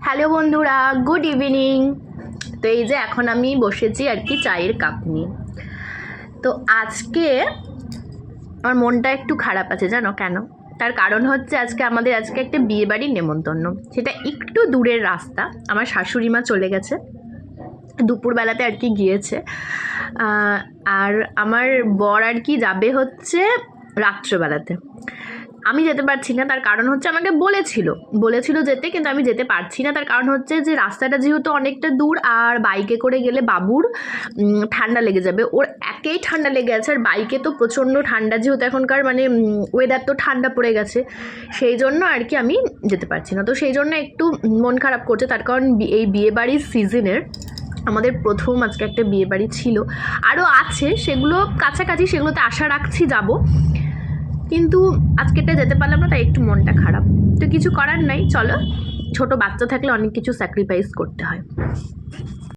Hello বন্ধুরা, good evening. তো এই যে এখন আমি বসেছি আর কি চায়ের কাপ নিয়ে। তো আজকে আমার মনটা একটু খারাপ আছে, জানো কেন? তার কারণ হচ্ছে আমাদের একটা বিয়েবাড়ির নেমন্তন্ন। সেটা একটু দূরের রাস্তা। আমার শাশুড়ি মা চলে গেছে, দুপুরবেলাতে আর কি গিয়েছে। আর আমার বর আর কি যাবে হচ্ছে রাত্রেবেলাতে। আমি যেতে পারছি না, তার কারণ হচ্ছে আমাকে বলেছিল যেতে, কিন্তু আমি যেতে পারছি না। তার কারণ হচ্ছে যে রাস্তাটা যেহেতু অনেকটা দূর, আর বাইকে করে গেলে বাবুর ঠান্ডা লেগে যাবে। ওর একেই ঠান্ডা লেগে আছে, আর বাইকে তো প্রচণ্ড ঠান্ডা, যেহেতু এখনকার ওয়েদার তো ঠান্ডা পড়ে গেছে, সেই জন্য আর কি আমি যেতে পারছি না। তো সেই জন্য একটু মন খারাপ করছে। তার কারণ এই বিয়েবাড়ির সিজনের আমাদের প্রথম আজকে একটা বিয়েবাড়ি ছিল, আরও আছে, সেগুলো কাছাকাছি, সেগুলোতে আশা রাখছি যাব, কিন্তু আজকেটা যেতে পারলাম না, তাই একটু মনটা খারাপ। তো কিছু করার নাই, চলো, ছোট বাচ্চা থাকলে অনেক কিছু স্যাক্রিফাইস করতে হয়।